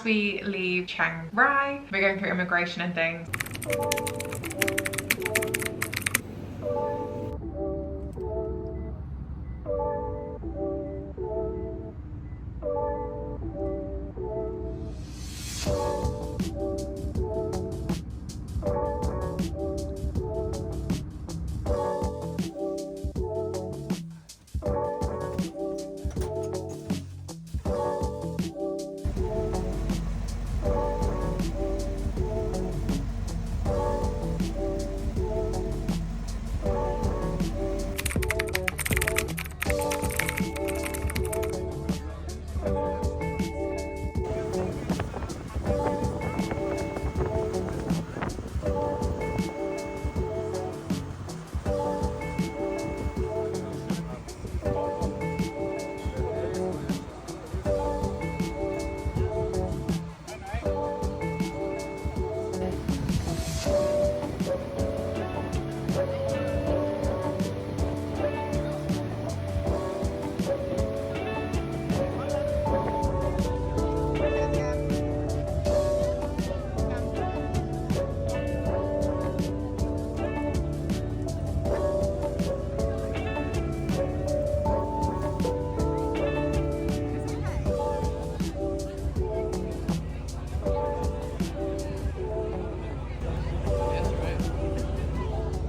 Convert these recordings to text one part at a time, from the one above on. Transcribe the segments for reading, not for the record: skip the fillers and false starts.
we leave Chiang Rai, we're going through immigration and things.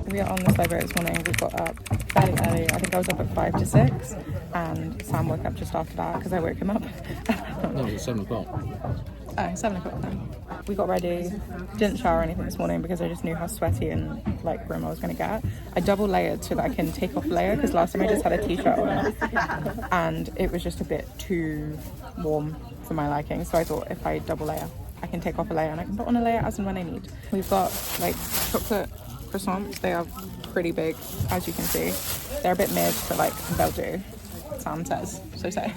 We are on the slow boat this morning. We got up fairly early. I think I was up at 5 to 6, and Sam woke up just after that because I woke him up. No, it was 7 o'clock. Oh, 7 o'clock then. We got ready, didn't shower or anything this morning because I just knew how sweaty and like grim I was going to get. I double layered so that I can take off a layer because last time I just had a t-shirt on and it was just a bit too warm for my liking. So I thought if I double layer, I can take off a layer and I can put on a layer as and when I need. We've got like chocolate croissants. They are pretty big, as you can see. They're a bit mid, but like they'll do. Sam says, so say.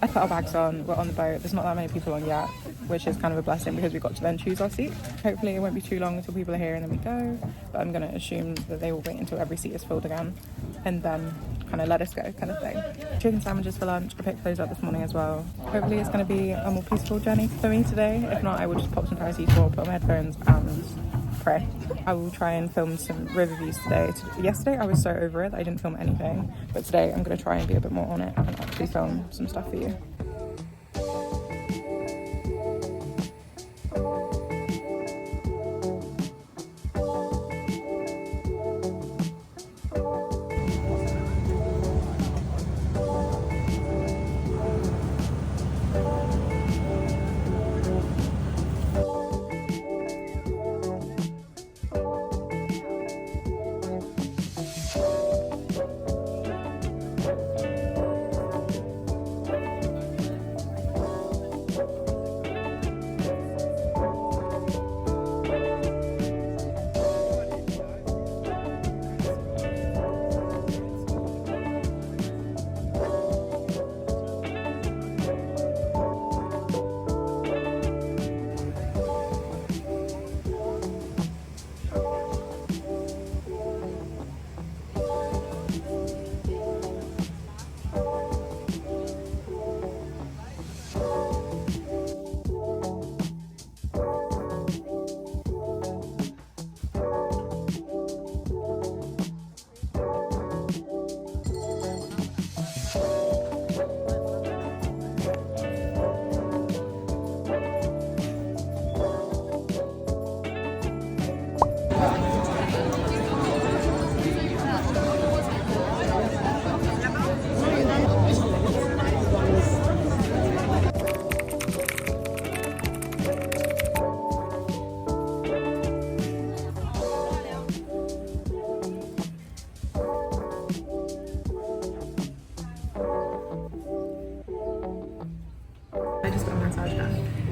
I put our bags on, we're on the boat. There's not that many people on yet, which is kind of a blessing because we've got to then choose our seat. Hopefully it won't be too long until people are here and then we go, but I'm going to assume that they will wait until every seat is filled again and then kind of let us go kind of thing. Chicken sandwiches for lunch. I picked those up this morning as well. Hopefully it's going to be a more peaceful journey for me today. If not, I will just pop some paracetamol, put on my headphones and pray. I will try and film some river views today. Yesterday I was so over it that I didn't film anything, but today I'm going to try and be a bit more on it and actually film some stuff for you.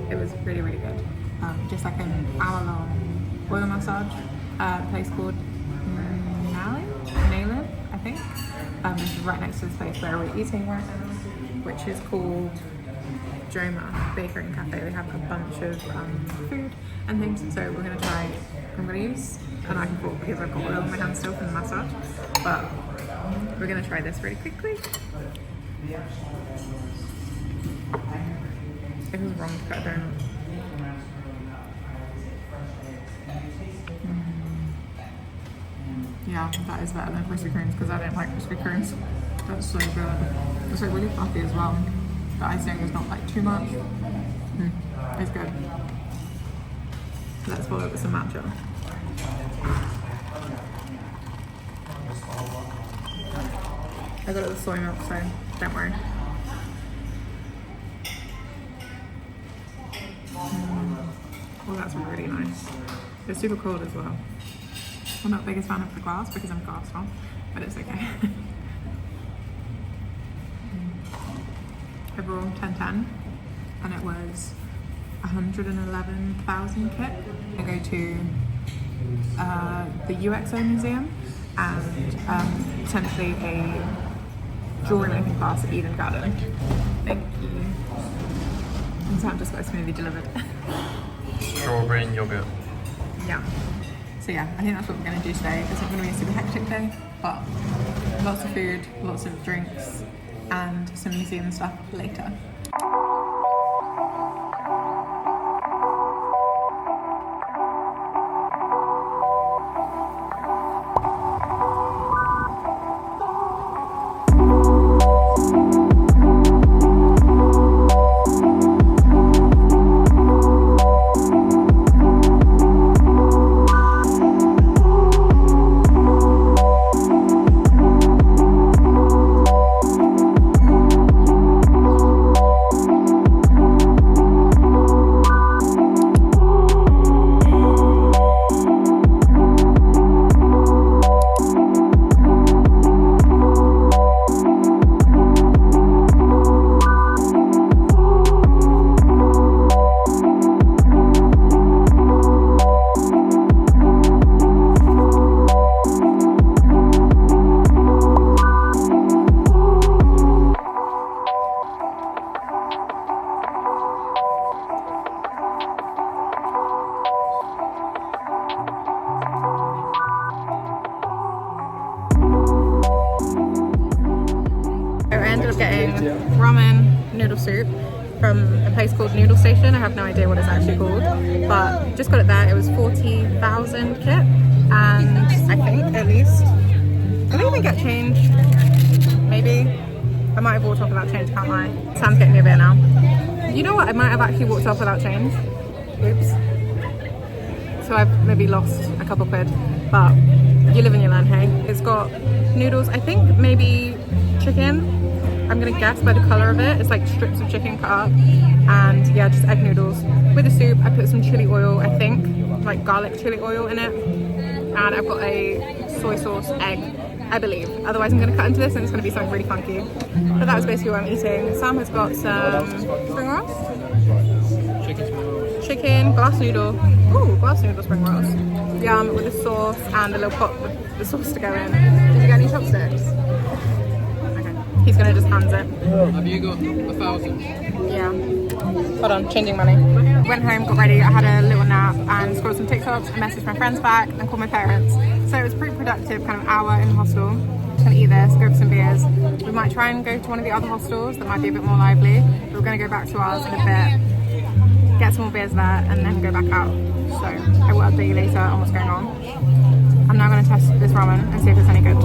It was really, really good. Just like an hour-long oil massage at a place called Nalin, I think. This is right next to this place where we're eating right now, which is called Joma Bakery and Cafe. They have a bunch of food and things, so we're going to try. I'm going to use a knife and fork because I've got oil in my hand still from the massage, but we're going to try this really quickly. It was wrong to cut a donut. Yeah, that is better than Krispy Kremes because I don't like Krispy Kremes. That's so good. It's like really fluffy as well. The icing is not like too much. It's good. Let's follow it with some matcha. I got it with soy milk, so don't worry. Well, that's really nice. It's super cold as well. I'm not the biggest fan of the glass because I'm glass one, but it's okay. Overall 10/10, and it was 111,000 kip. I go to the UXO museum and potentially a jewelry making class at Eden Garden. Thank you. And Sam just got a smoothie delivered. Strawberry and yogurt. Yeah. So yeah, I think that's what we're going to do today. It's not going to be a super hectic day, but lots of food, lots of drinks, and some museum stuff later. Ramen noodle soup from a place called Noodle Station. I have no idea what it's actually called, but just got it there. It was 40,000 kip, and I think at least I didn't even get change. Maybe I might have walked off without change. Can't lie. Sam's getting me a beer now. You know what? I might have actually walked off without change. Oops. So I've maybe lost a couple quid, but you live and you learn. Hey, it's got noodles. I think maybe chicken. I'm gonna guess by the colour of it. It's like strips of chicken cut up, and yeah, just egg noodles with the soup. I put some chili oil, I think, like garlic chili oil in it, and I've got a soy sauce egg, I believe. Otherwise, I'm gonna cut into this, and it's gonna be something really funky. But that was basically what I'm eating. Sam has got some spring rolls, chicken, glass noodle. Ooh, glass noodle spring rolls. Yum, with the sauce and a little pot with the sauce to go in. Did you get any chopsticks? He's gonna just hand it. Have you got 1,000? Yeah. Hold on, changing money. Went home, got ready, I had a little nap and scrolled some TikToks, I messaged my friends back and called my parents. So it was pretty productive, kind of hour in the hostel. Just gonna eat this, go for some beers. We might try and go to one of the other hostels that might be a bit more lively. But we're gonna go back to ours in a bit, get some more beers there and then go back out. So I will update you later on what's going on. I'm now gonna test this ramen and see if it's any good.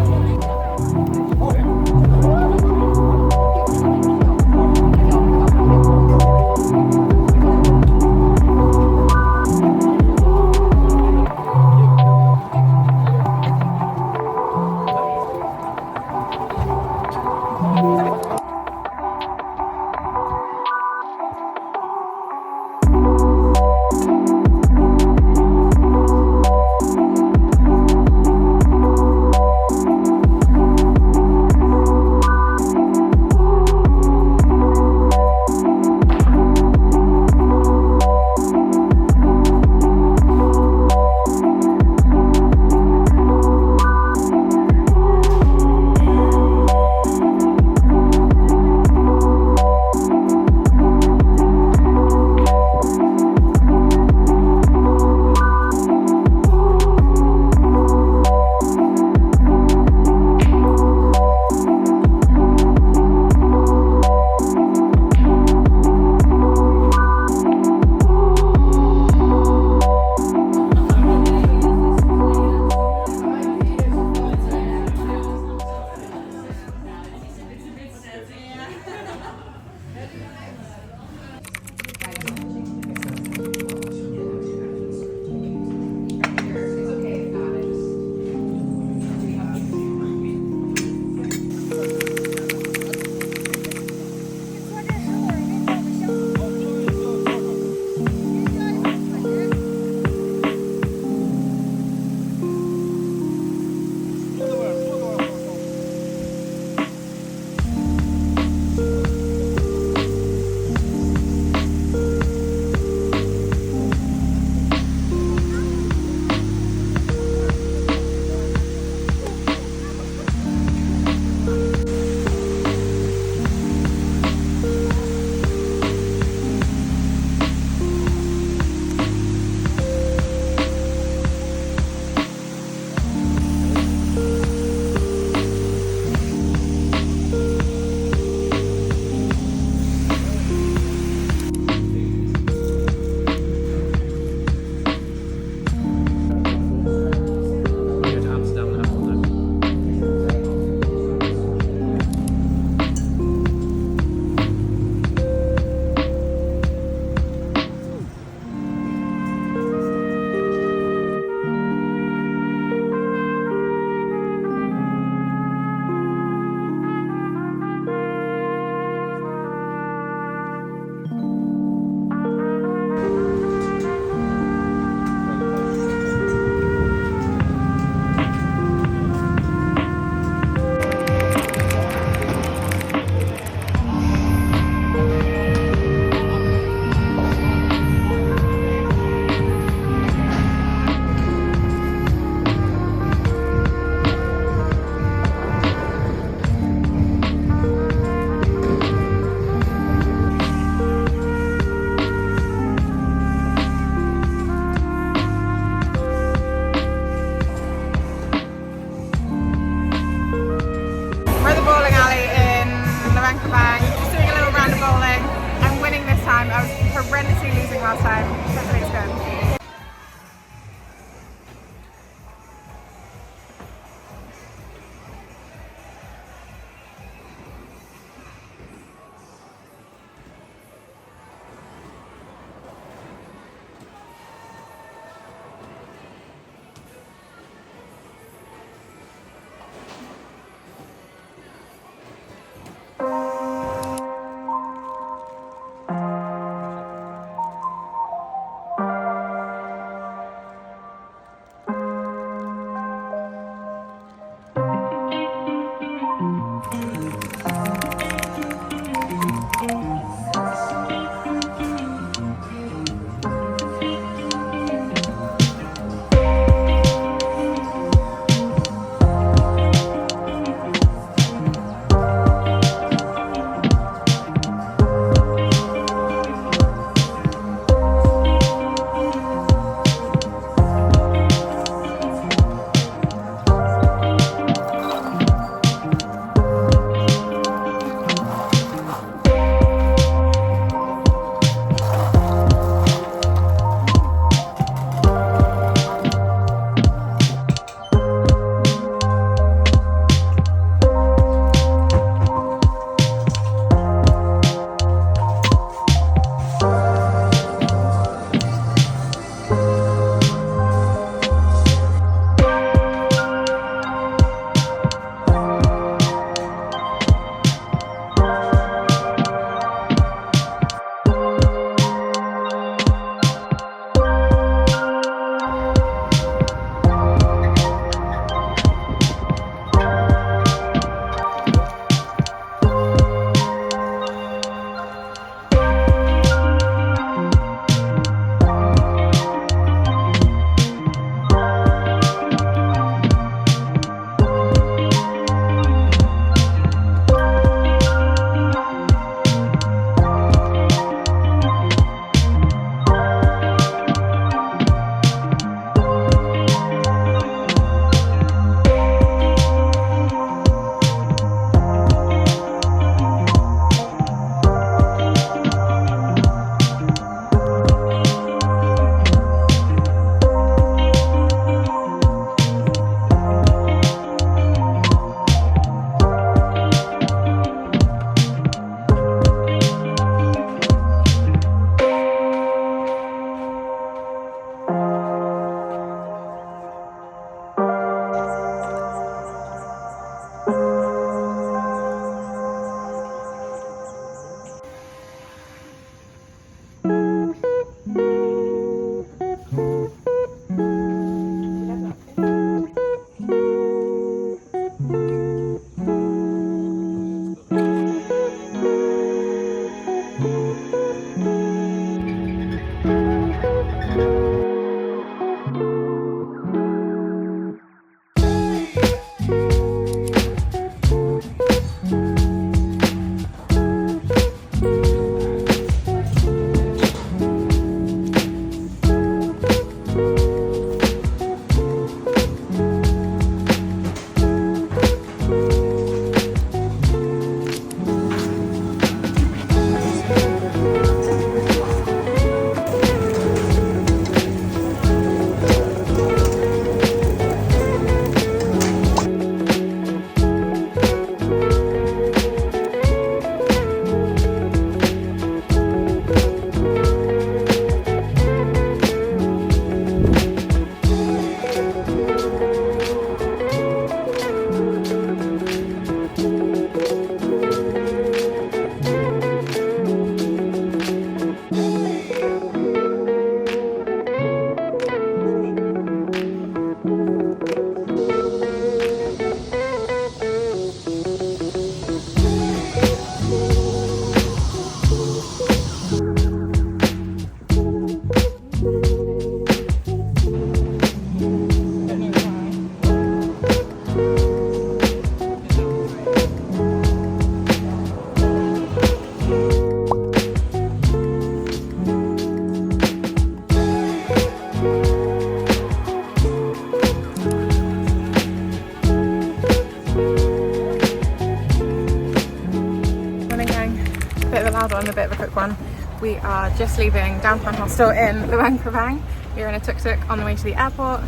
On a bit of a quick one. We are just leaving downtown hostel in Luang, Prabang. We're in a tuk-tuk on the way to the airport.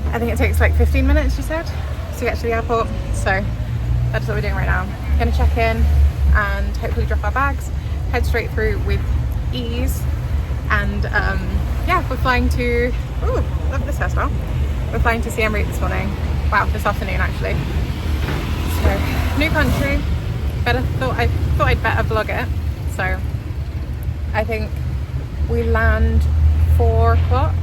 I think it takes like 15 minutes, she said, to get to the airport. So that's what we're doing right now. Gonna check in and hopefully drop our bags, head straight through with ease. And yeah, we're flying to, ooh, love this hairstyle. We're flying to Siem Reap this morning. Wow, this afternoon actually. So, new country. I thought I'd better vlog it. So I think we land 4 o'clock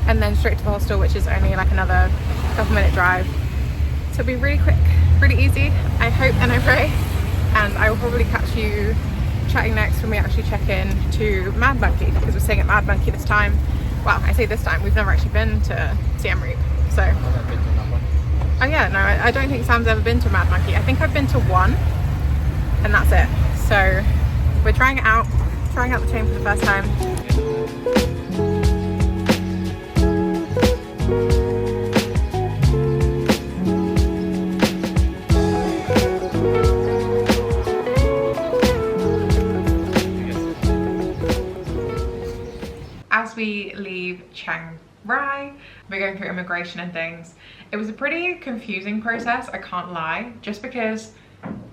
and then straight to the hostel, which is only like another couple-minute drive. So it'll be really quick, really easy, I hope and I pray. And I will probably catch you chatting next when we actually check in to Mad Monkey, because we're staying at Mad Monkey this time. Well, I say this time, we've never actually been to Siem Reap. So, oh yeah, no, I don't think Sam's ever been to Mad Monkey. I think I've been to one, and that's it. So we're trying it out, trying out the chain for the first time. As we leave Chiang Rai, we're going through immigration and things. It was a pretty confusing process, I can't lie, just because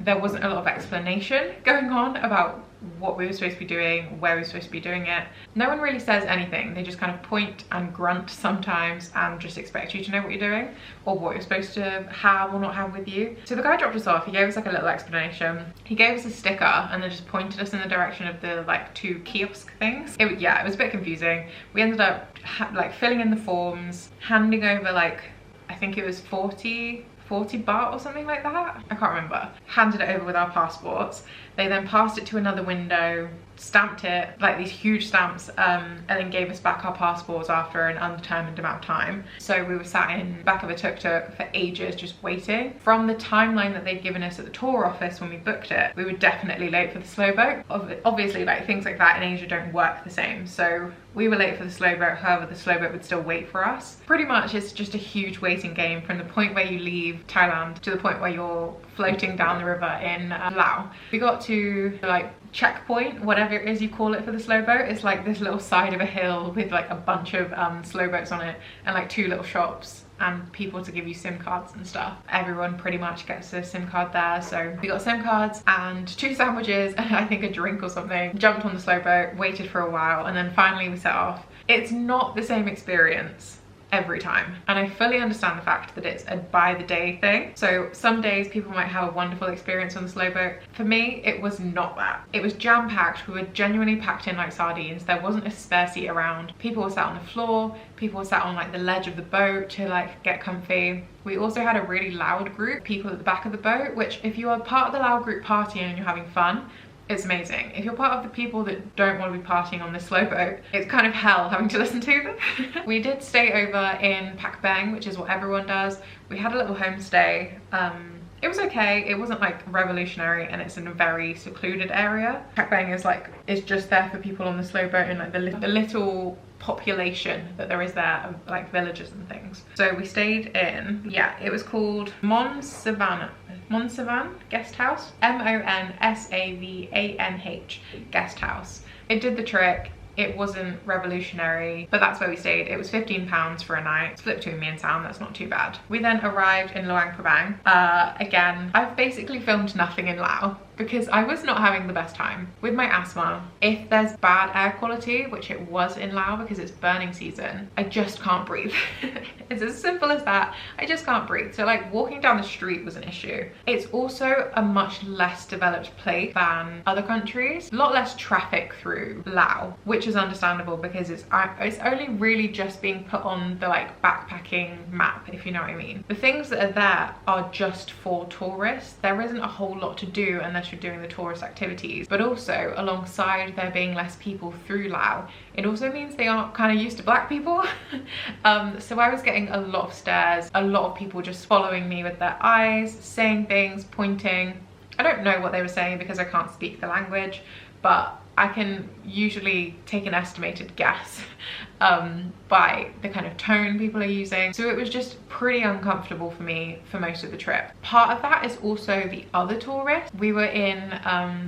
there wasn't a lot of explanation going on about what we were supposed to be doing, where we were supposed to be doing it. No one really says anything. They just kind of point and grunt sometimes and just expect you to know what you're doing or what you're supposed to have or not have with you. So the guy dropped us off. He gave us like a little explanation. He gave us a sticker and then just pointed us in the direction of the like 2 kiosk things. Yeah, it was a bit confusing. We ended up like filling in the forms, handing over like, I think it was 40 baht or something like that, I can't remember. Handed it over with our passports. They then passed it to another window, stamped it, like these huge stamps, and then gave us back our passports after an undetermined amount of time. So we were sat in the back of a tuk-tuk for ages just waiting. From the timeline that they'd given us at the tour office when we booked it, we were definitely late for the slow boat. Obviously, like things like that in Asia don't work the same. So we were late for the slow boat, however the slow boat would still wait for us. Pretty much it's just a huge waiting game from the point where you leave Thailand to the point where you're floating down the river in Laos. We got to like checkpoint, whatever it is you call it for the slow boat. It's like this little side of a hill with like a bunch of slow boats on it and like 2 little shops and people to give you SIM cards and stuff. Everyone pretty much gets a SIM card there. So we got SIM cards and 2 sandwiches and I think a drink or something. Jumped on the slow boat, waited for a while, and then finally we set off. It's not the same experience every time, and I fully understand the fact that it's a by the day thing. So some days people might have a wonderful experience on the slow boat. For me, it was not that. It was jam-packed. We were genuinely packed in like sardines. There wasn't a spare seat around. People were sat on the floor, people were sat on like the ledge of the boat to like get comfy. We also had a really loud group, people at the back of the boat, which if you are part of the loud group partying and you're having fun, It's amazing. If you're part of the people that don't want to be partying on this slow boat, it's kind of hell having to listen to them. We did stay over in Prabang, which is what everyone does. We had a little homestay. It was okay. It wasn't like revolutionary, and it's in a very secluded area. Prabang is like, it's just there for people on the slow boat and like the little population that there is there of like villages and things. So we stayed in, yeah, it was called Monsavan guest house, Monsavanh guest house. It did the trick. It wasn't revolutionary, but that's where we stayed. It was £15 for a night, split between me and Sam. That's not too bad. We then arrived in Luang, Prabang. Again, I've basically filmed nothing in Laos because I was not having the best time with my asthma. If there's bad air quality, which it was in Laos because it's burning season, I just can't breathe. It's as simple as that. I just can't breathe. So like walking down the street was an issue. It's also a much less developed place than other countries. A lot less traffic through Laos, which is understandable because it's only really just being put on the like backpacking map, if you know what I mean. The things that are there are just for tourists. There isn't a whole lot to do unless you're doing the tourist activities, but also alongside there being less people through Laos, it also means they aren't kind of used to black people. So I was getting a lot of stares, a lot of people just following me with their eyes, saying things, pointing. I don't know what they were saying because I can't speak the language, but I can usually take an estimated guess by the kind of tone people are using. So it was just pretty uncomfortable for me for most of the trip. Part of that is also the other tourists. We were in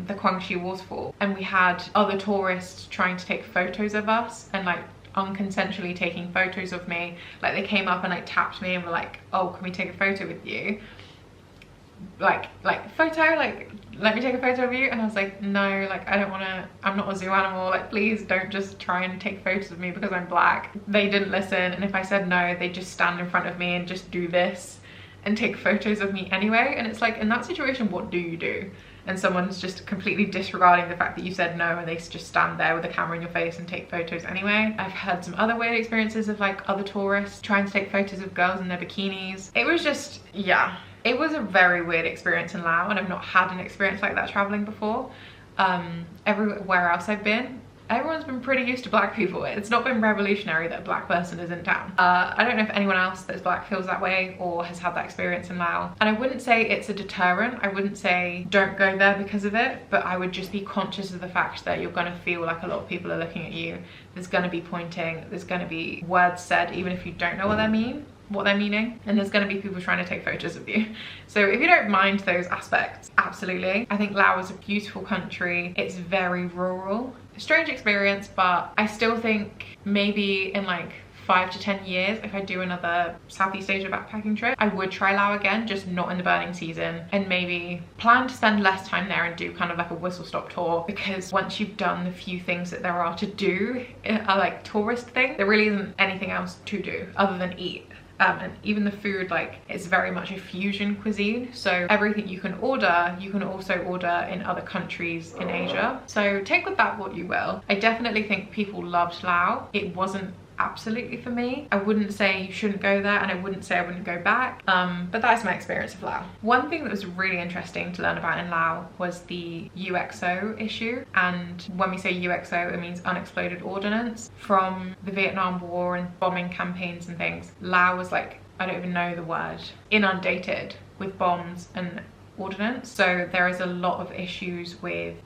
the Guangxi waterfall and we had other tourists trying to take photos of us and like unconsensually taking photos of me. Like they came up and like tapped me and were like, oh, can we take a photo with you? Like photo, like let me take a photo of you. And I was like, no, like I don't want to, I'm not a zoo animal, like please don't just try and take photos of me because I'm black. They didn't listen, and if I said no, they just stand in front of me and just do this and take photos of me anyway. And it's like, in that situation, what do you do? And someone's just completely disregarding the fact that you said no, and they just stand there with a camera in your face and take photos anyway. I've had some other weird experiences of like other tourists trying to take photos of girls in their bikinis. It was just, yeah, it was a very weird experience in Laos, and I've not had an experience like that traveling before. Everywhere else I've been, everyone's been pretty used to black people. It's not been revolutionary that a black person is in town. I don't know if anyone else that's black feels that way or has had that experience in Laos. And I wouldn't say it's a deterrent. I wouldn't say don't go there because of it, but I would just be conscious of the fact that you're gonna feel like a lot of people are looking at you. There's gonna be pointing, there's gonna be words said even if you don't know what they're meaning, and there's going to be people trying to take photos of you. So if you don't mind those aspects, absolutely. I think Laos is a beautiful country. It's very rural. Strange experience, but I still think maybe in like 5 to 10 years, if I do another Southeast Asia backpacking trip, I would try Laos again, just not in the burning season, and maybe plan to spend less time there and do kind of like a whistle stop tour, because once you've done the few things that there are to do, are like tourist things, there really isn't anything else to do other than eat. And even the food, like, it's very much a fusion cuisine, so everything you can order, you can also order in other countries in Asia. So take with that what you will. I definitely think people loved Laos. It wasn't absolutely for me. I wouldn't say you shouldn't go there, and I wouldn't say I wouldn't go back, but that is my experience of Laos. One thing that was really interesting to learn about in Laos was the UXO issue, and when we say UXO, it means unexploded ordnance. From the Vietnam War and bombing campaigns and things, Laos was like, I don't even know the word, inundated with bombs and ordnance. So there is a lot of issues with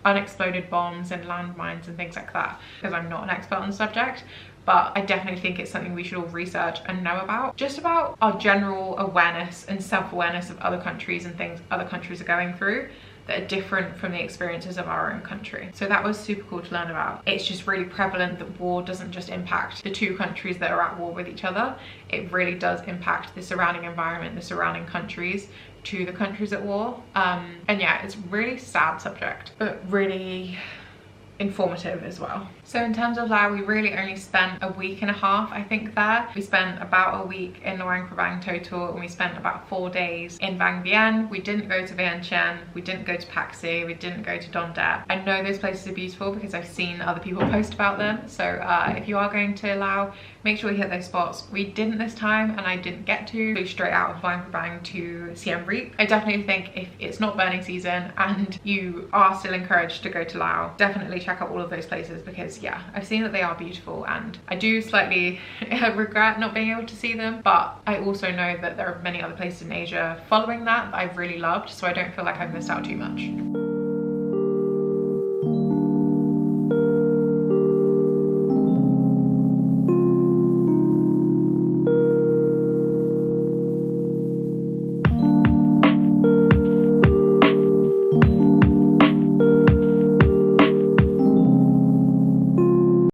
unexploded bombs and landmines and things like that, because I'm not an expert on the subject, but I definitely think it's something we should all research and know about, just about our general awareness and self-awareness of other countries and things other countries are going through that are different from the experiences of our own country. So that was super cool to learn about. It's just really prevalent that war doesn't just impact the two countries that are at war with each other. It really does impact the surrounding environment, the surrounding countries, to the countries at war. And yeah, it's a really sad subject, but really informative as well. So in terms of Laos, we really only spent a week and a half, I think, there. We spent about a week in Luang Prabang total, and we spent about 4 days in Vang Vieng. We didn't go to Vientiane, we didn't go to Paxi, we didn't go to Don Dep. I know those places are beautiful because I've seen other people post about them. So if you are going to Laos, make sure you hit those spots. We didn't this time, and I didn't get to go straight out of Luang Prabang to Siem Reap. I definitely think if it's not burning season and you are still encouraged to go to Laos, definitely check out all of those places, because yeah, I've seen that they are beautiful, and I do slightly regret not being able to see them, but I also know that there are many other places in Asia following that I've really loved, so I don't feel like I've missed out too much.